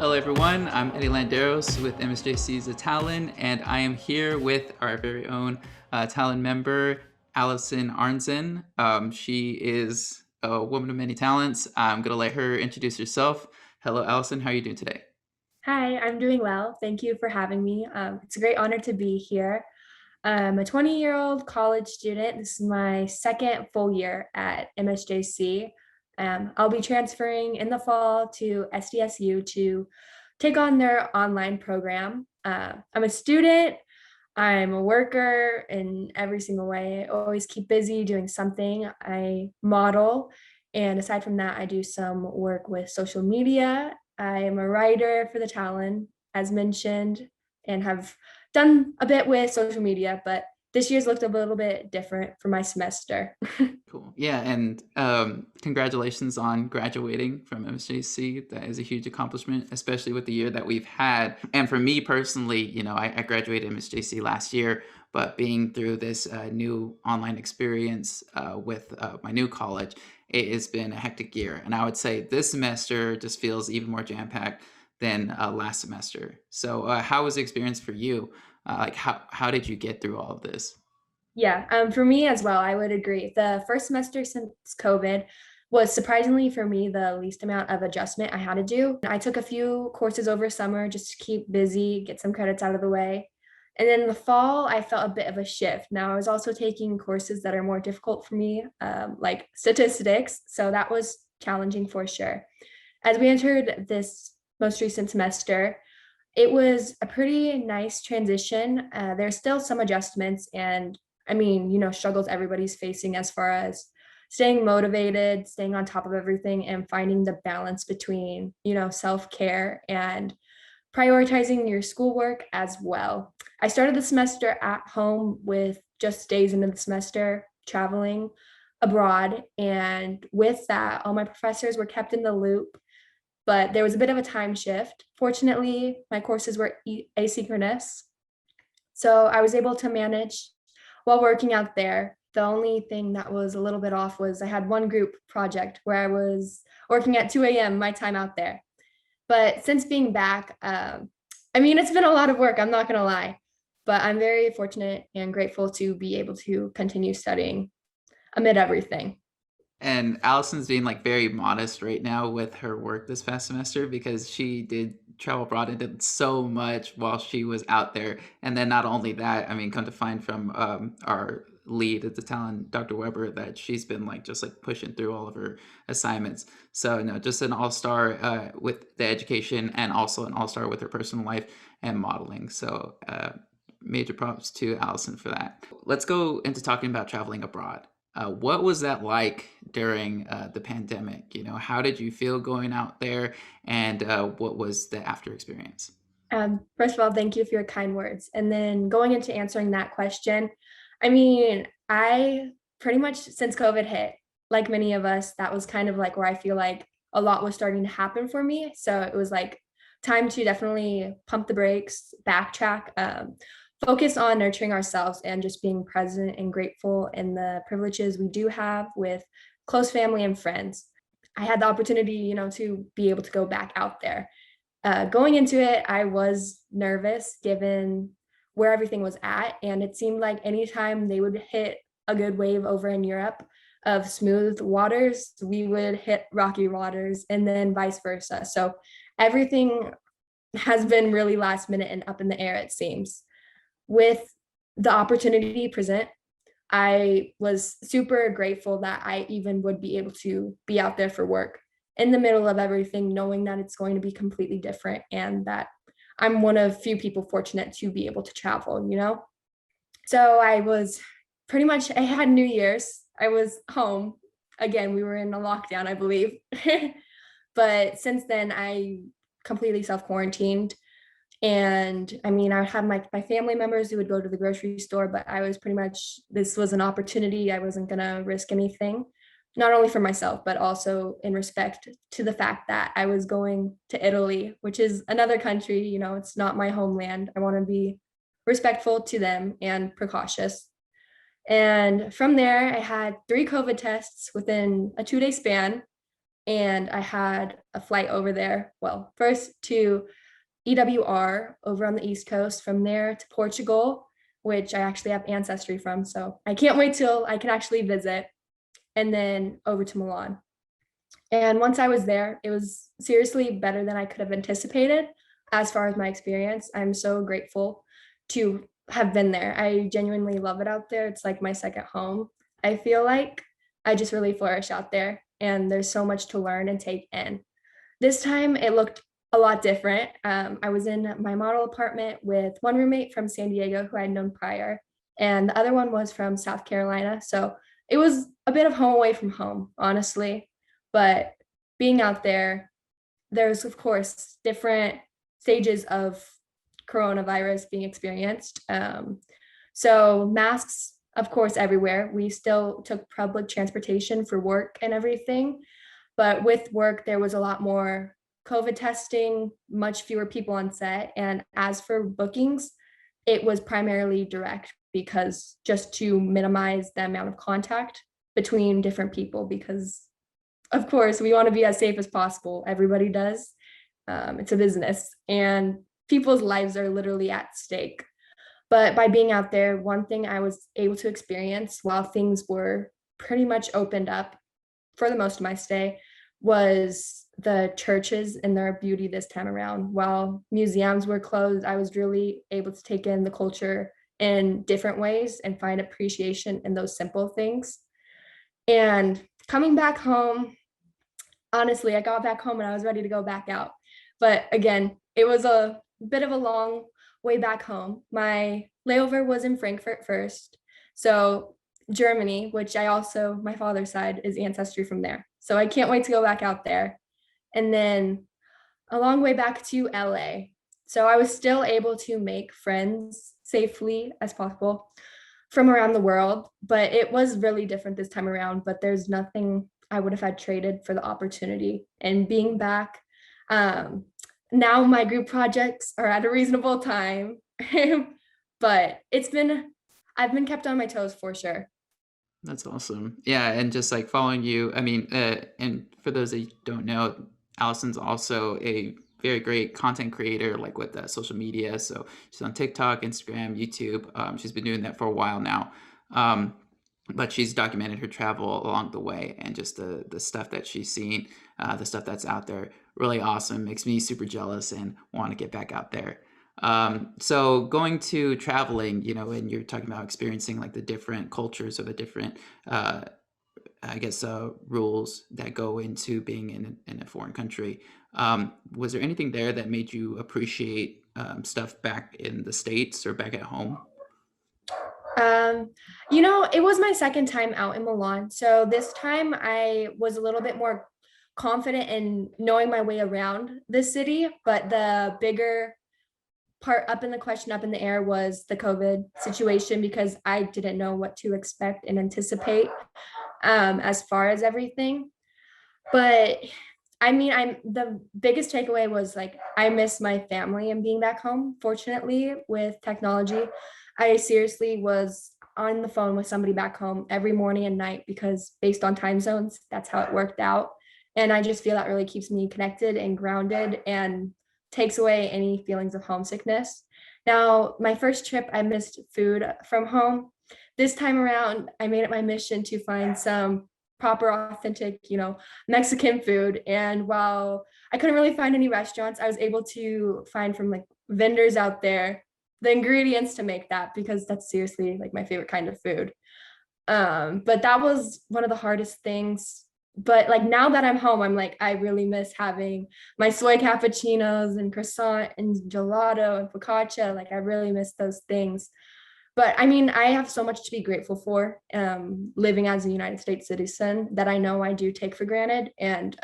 Hello everyone, I'm Eddie Landeros with MSJC's Talon, and I am here with our very own Talon member, Allison Arnzen. She is a woman of many talents. I'm gonna let her introduce herself. Hello Allison, how are you doing today? Hi, I'm doing well. Thank you for having me. It's a great honor to be here. I'm a 20-year-old college student. This is my second full year at MSJC. I'll be transferring in the fall to SDSU to take on their online program. I'm a student. I'm a worker in every single way. I always keep busy doing something. I model, and aside from that, I do some work with social media. I am a writer for the Talon, as mentioned, and have done a bit with social media, but this year's looked a little bit different for my semester. Cool. Yeah, and congratulations on graduating from MSJC. That is a huge accomplishment, especially with the year that we've had. And for me personally, I graduated MSJC last year, but being through this new online experience with my new college, it has been a hectic year. And I would say this semester just feels even more jam-packed than last semester. So how was the experience for you? How did you get through all of this? Yeah, for me as well, I would agree. The first semester since COVID was surprisingly for me the least amount of adjustment I had to do. I took a few courses over summer just to keep busy, get some credits out of the way. And then in the fall, I felt a bit of a shift. Now, I was also taking courses that are more difficult for me, like statistics. So that was challenging for sure. As we entered this most recent semester, it was a pretty nice transition. There's still some adjustments and struggles everybody's facing as far as staying motivated, staying on top of everything, and finding the balance between, self-care and prioritizing your schoolwork as well. I started the semester at home with just days into the semester traveling abroad. And with that, all my professors were kept in the loop, but there was a bit of a time shift. Fortunately, my courses were asynchronous, so I was able to manage while working out there. The only thing that was a little bit off was I had one group project where I was working at 2 a.m. my time out there. But since being back, it's been a lot of work, I'm not gonna lie, but I'm very fortunate and grateful to be able to continue studying amid everything. And Allison's being like very modest right now with her work this past semester because she did travel abroad and did so much while she was out there. And then not only that, I mean, come to find from our lead at the Talon, Dr. Weber, that she's been like just like pushing through all of her assignments. So no, just an all-star with the education and also an all-star with her personal life and modeling. So major props to Allison for that. Let's go into talking about traveling abroad. What was that like during the pandemic? How did you feel going out there, and what was the after experience? First of all, thank you for your kind words. And then going into answering that question, I pretty much since COVID hit, like many of us, that was kind of like where I feel like a lot was starting to happen for me. So it was like time to definitely pump the brakes, backtrack, focus on nurturing ourselves and just being present and grateful in the privileges we do have with close family and friends. I had the opportunity, to be able to go back out there. Going into it, I was nervous given where everything was at. And it seemed like anytime they would hit a good wave over in Europe of smooth waters, we would hit rocky waters and then vice versa. So everything has been really last minute and up in the air, it seems. With the opportunity present, I was super grateful that I even would be able to be out there for work in the middle of everything, knowing that it's going to be completely different and that I'm one of few people fortunate to be able to travel. So I was pretty much, I had New Year's. I was home. Again, we were in a lockdown, I believe. But since then, I completely self quarantined. And I would have my family members who would go to the grocery store, but I was pretty much, this was an opportunity. I wasn't going to risk anything, not only for myself, but also in respect to the fact that I was going to Italy, which is another country, it's not my homeland. I want to be respectful to them and precautious. And from there, I had 3 COVID tests within a 2-day span. and I had a flight over there. Well, first to EWR over on the East Coast, from there to Portugal, which I actually have ancestry from. So I can't wait till I can actually visit, and then over to Milan. And once I was there, it was seriously better than I could have anticipated as far as my experience. I'm so grateful to have been there. I genuinely love it out there. It's like my second home. I feel like I just really flourish out there, and there's so much to learn and take in. This time it looked a lot different. I was in my model apartment with one roommate from San Diego who I had known prior, and the other one was from South Carolina. So it was a bit of home away from home, honestly. But being out there, there's of course different stages of coronavirus being experienced. So masks, of course, everywhere. We still took public transportation for work and everything. But with work, there was a lot more COVID testing, much fewer people on set. And as for bookings, it was primarily direct, because just to minimize the amount of contact between different people, because of course we want to be as safe as possible. Everybody does. It's a business, and people's lives are literally at stake. But by being out there, one thing I was able to experience while things were pretty much opened up for the most of my stay was the churches and their beauty this time around. While museums were closed, I was really able to take in the culture in different ways and find appreciation in those simple things. And coming back home, honestly, I got back home and I was ready to go back out. But again, it was a bit of a long way back home. My layover was in Frankfurt first. So Germany, which I also, my father's side is ancestry from there. So I can't wait to go back out there. And then a long way back to LA. So I was still able to make friends safely as possible from around the world, but it was really different this time around. But there's nothing I would have had traded for the opportunity. And being back, now my group projects are at a reasonable time, but I've been kept on my toes for sure. That's awesome. Yeah, and just like following you, I mean, and for those that don't know, Allison's also a very great content creator, like with social media. So she's on TikTok, Instagram, YouTube. She's been doing that for a while now. But she's documented her travel along the way, and just the stuff that she's seen, the stuff that's out there. Really awesome. Makes me super jealous and want to get back out there. So going to traveling, and you're talking about experiencing like the different cultures or the different, I guess, rules that go into being in a foreign country. Was there anything there that made you appreciate stuff back in the States or back at home? Um, it was my second time out in Milan. So this time I was a little bit more confident in knowing my way around the city, but the bigger part up in the question up in the air was the COVID situation, because I didn't know what to expect and anticipate as far as everything. But I mean, I'm the biggest takeaway was like I miss my family and being back home. Fortunately, with technology, I seriously was on the phone with somebody back home every morning and night, because based on time zones, that's how it worked out. And I just feel that really keeps me connected and grounded and takes away any feelings of homesickness. Now, my first trip, I missed food from home. This time around, I made it my mission to find some proper, authentic, Mexican food. And while I couldn't really find any restaurants, I was able to find from like vendors out there the ingredients to make that, because that's seriously like my favorite kind of food. But that was one of the hardest things. But like now that I'm home, I'm like, I really miss having my soy cappuccinos and croissant and gelato and focaccia. Like I really miss those things. But I mean, I have so much to be grateful for, living as a United States citizen, that I know I do take for granted. And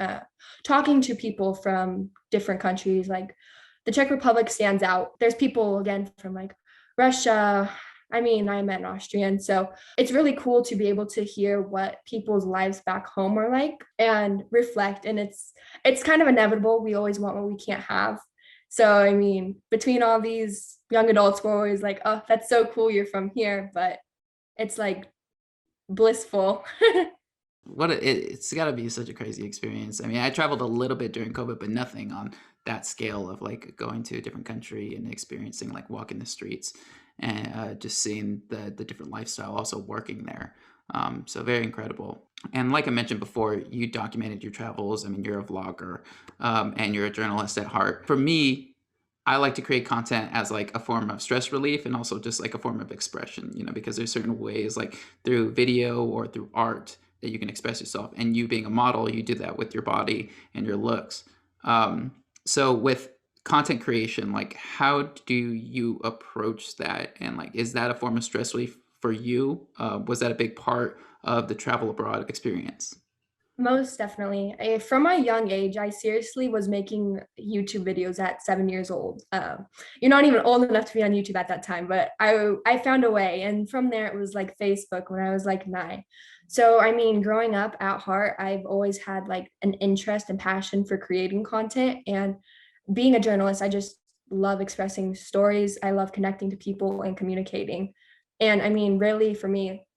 talking to people from different countries, like the Czech Republic stands out. There's people again from like Russia. I mean, I met an Austrian. So it's really cool to be able to hear what people's lives back home are like and reflect. And it's kind of inevitable. We always want what we can't have. So, I mean, between all these young adults, we're always like, oh, that's so cool you're from here. But it's like blissful. it's got to be such a crazy experience. I mean, I traveled a little bit during COVID, but nothing on that scale of like going to a different country and experiencing like walking the streets and just seeing the different lifestyle, also working there. So very incredible. And like I mentioned before, you documented your travels. I mean, you're a vlogger, and you're a journalist at heart. For me, I like to create content as like a form of stress relief and also just like a form of expression, because there's certain ways like through video or through art that you can express yourself. And you being a model, you do that with your body and your looks. So with content creation, like how do you approach that? And like, is that a form of stress relief for you? Was that a big part of the travel abroad experience? Most definitely. From my young age, I seriously was making YouTube videos at 7 years old. You're not even old enough to be on YouTube at that time, but I found a way. And from there, it was like Facebook when I was like 9. So, I mean, growing up at heart, I've always had like an interest and passion for creating content. And being a journalist, I just love expressing stories. I love connecting to people and communicating. And I mean, really, for me,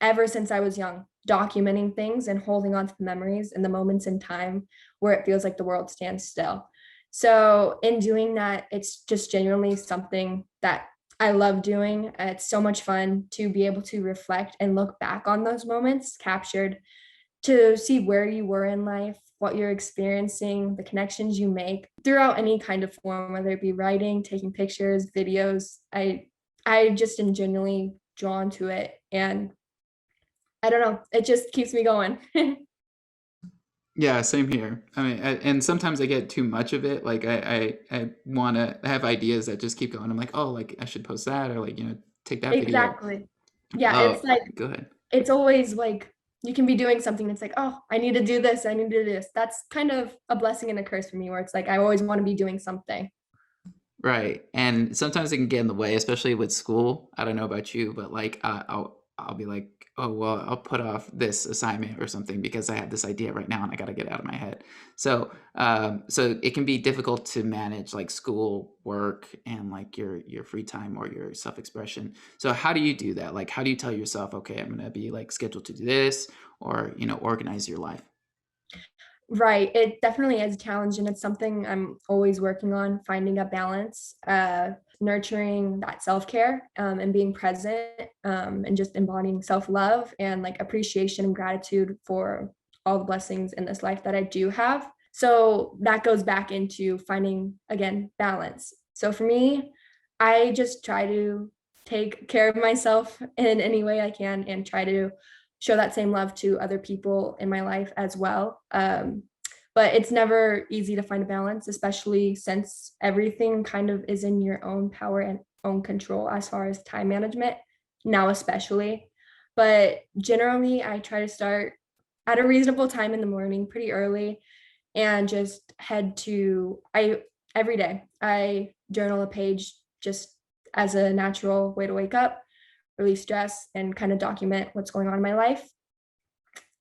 ever since I was young, documenting things and holding on to the memories and the moments in time where it feels like the world stands still. So, in doing that, it's just genuinely something that I love doing. It's so much fun to be able to reflect and look back on those moments captured, to see where you were in life, what you're experiencing, the connections you make throughout any kind of form, whether it be writing, taking pictures, videos. I just am genuinely drawn to it, and I don't know, it just keeps me going. Yeah, same here. I mean, and sometimes I get too much of it. Like I want to have ideas that just keep going. I'm like, oh, like I should post that or like, take that video. Exactly. Yeah, it's Oh, like go ahead. it's always like you can be doing something, it's like, oh, I need to do this, I need to do this. That's kind of a blessing and a curse for me, where it's like I always want to be doing something. Right. And sometimes it can get in the way, especially with school. I don't know about you, but like I'll be like, oh well, I'll put off this assignment or something because I have this idea right now and I got to get it out of my head. So it can be difficult to manage like school, work, and like your free time or your self expression. So how do you do that? Like, how do you tell yourself, okay, I'm gonna be like scheduled to do this, or organize your life? Right. It definitely is a challenge, and it's something I'm always working on, finding a balance, nurturing that self-care, and being present, and just embodying self-love and like appreciation and gratitude for all the blessings in this life that I do have. So that goes back into finding again balance. So for me, I just try to take care of myself in any way I can and try to show that same love to other people in my life as well. But it's never easy to find a balance, especially since everything kind of is in your own power and own control as far as time management, now especially. But generally, I try to start at a reasonable time in the morning, pretty early, and just head to I every day. I journal a page just as a natural way to wake up, release stress, and kind of document what's going on in my life.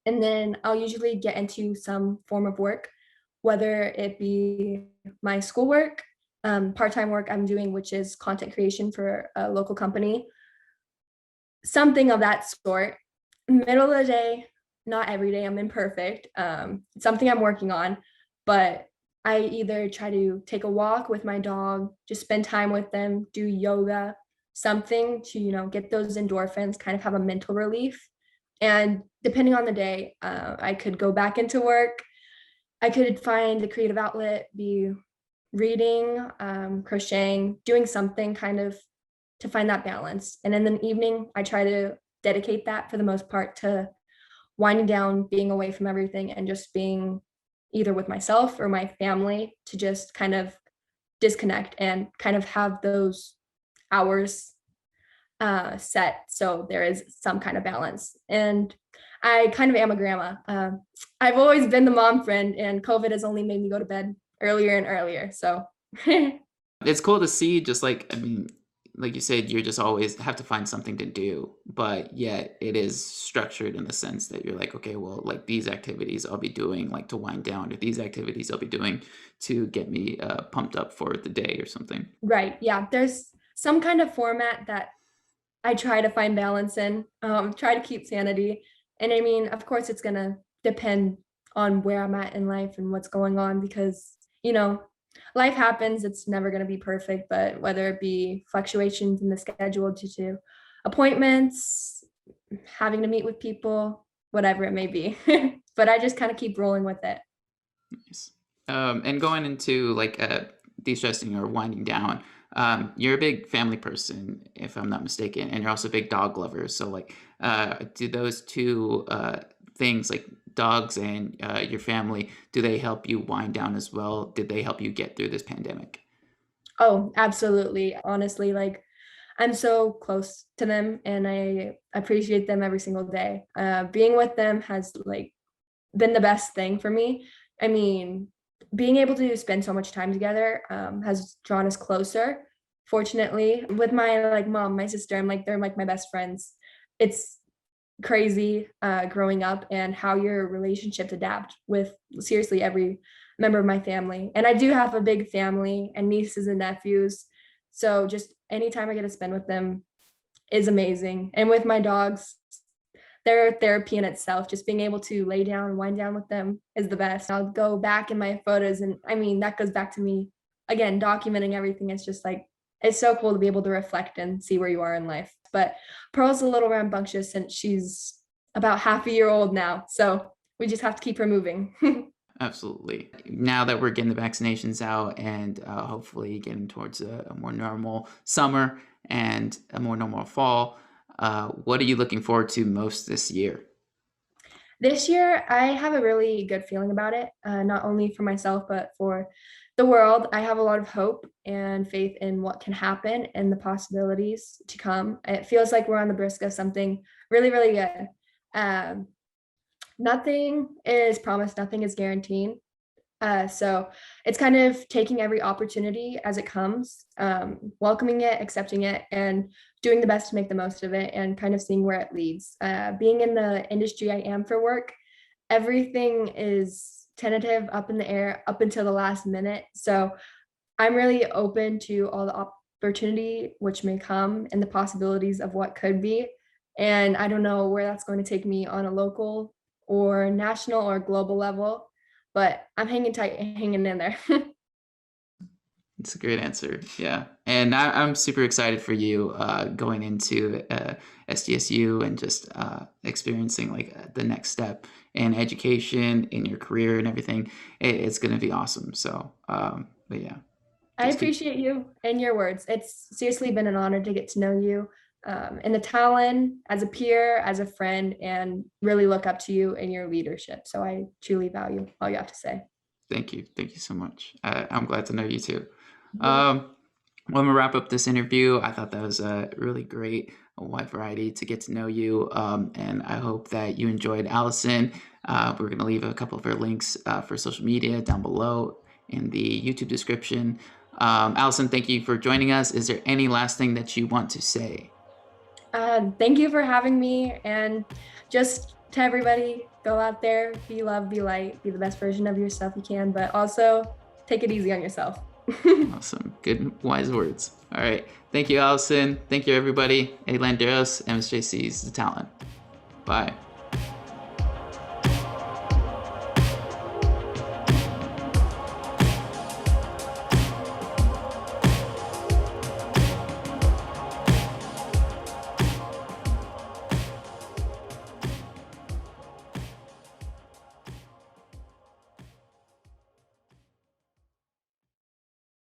And then I'll usually get into some form of work, whether it be my schoolwork, part-time work I'm doing, which is content creation for a local company, something of that sort. Middle of the day, not every day, I'm imperfect. It's something I'm working on, but I either try to take a walk with my dog, just spend time with them, do yoga, something to, get those endorphins, kind of have a mental relief. And depending on the day, I could go back into work. I could find a creative outlet, be reading, crocheting, doing something kind of to find that balance. And in the evening, I try to dedicate that for the most part to winding down, being away from everything, and just being either with myself or my family to just kind of disconnect and kind of have those hours set so there is some kind of balance. And I kind of am a grandma. I've always been the mom friend, and COVID has only made me go to bed earlier and earlier. So It's cool to see, just like, I mean, like you said, you're just always have to find something to do, but yet it is structured in the sense that you're like, okay, well, like these activities I'll be doing like to wind down, or these activities I'll be doing to get me pumped up for the day or something. right, yeah, there's some kind of format that I try to find balance in, try to keep sanity. And I mean, of course, it's gonna depend on where I'm at in life and what's going on because, you know, life happens. It's never gonna be perfect, but whether it be fluctuations in the schedule due to appointments, having to meet with people, whatever it may be. But I just kind of keep rolling with it. Nice. And going into like de-stressing or winding down, you're a big family person, if I'm not mistaken, and you're also a big dog lover. So like, do those two things, like dogs and your family, do they help you wind down as well? Did they help you get through this pandemic? Oh, absolutely. Honestly, like I'm so close to them and I appreciate them every single day. Being with them has like been the best thing for me. I mean, being able to spend so much time together has drawn us closer. Fortunately, with my like mom, my sister, I'm like they're like my best friends. It's crazy growing up and how your relationships adapt with seriously every member of my family. And I do have a big family and nieces and nephews. So just anytime I get to spend with them is amazing. And with my dogs, they're therapy in itself. Just being able to lay down and wind down with them is the best. I'll go back in my photos and I mean that goes back to me again documenting everything. It's just like it's so cool to be able to reflect and see where you are in life. But Pearl's a little rambunctious since she's about half a year old now. So we just have to keep her moving. Absolutely. Now that we're getting the vaccinations out and hopefully getting towards a more normal summer and a more normal fall, what are you looking forward to most this year? This year, I have a really good feeling about it, not only for myself, but for the world. I have a lot of hope and faith in what can happen and the possibilities to come. It feels like we're on the brisk of something really, really good. Um, Nothing is promised, nothing is guaranteed. So it's kind of taking every opportunity as it comes, welcoming it, accepting it, and doing the best to make the most of it and kind of seeing where it leads. Being in the industry I am for work, everything is tentative up in the air up until the last minute. So I'm really open to all the opportunity which may come and the possibilities of what could be. And I don't know where that's going to take me on a local or national or global level, but I'm hanging tight, hanging in there. It's a great answer. Yeah. And I'm super excited for you going into SDSU and just experiencing like the next step in education, in your career and everything. It's going to be awesome. So, but yeah, I just keep. appreciate you and your words. It's seriously been an honor to get to know you in the Talon as a peer, as a friend, and really look up to you and your leadership. So I truly value all you have to say. Thank you. Thank you so much. I'm glad to know you too. Mhm. Um, when we wrap up this interview, I thought that was a really great, a wide variety to get to know you. And I hope that you enjoyed Allison. We're going to leave a couple of her links for social media down below in the YouTube description. Allison, thank you for joining us. Is there any last thing that you want to say? Thank you for having me. And just to everybody, go out there, be love, be light, be the best version of yourself you can, but also take it easy on yourself. Awesome. Good, wise words. All right. Thank you, Allison. Thank you, everybody. Landeros, MSJC's The Talon. Bye.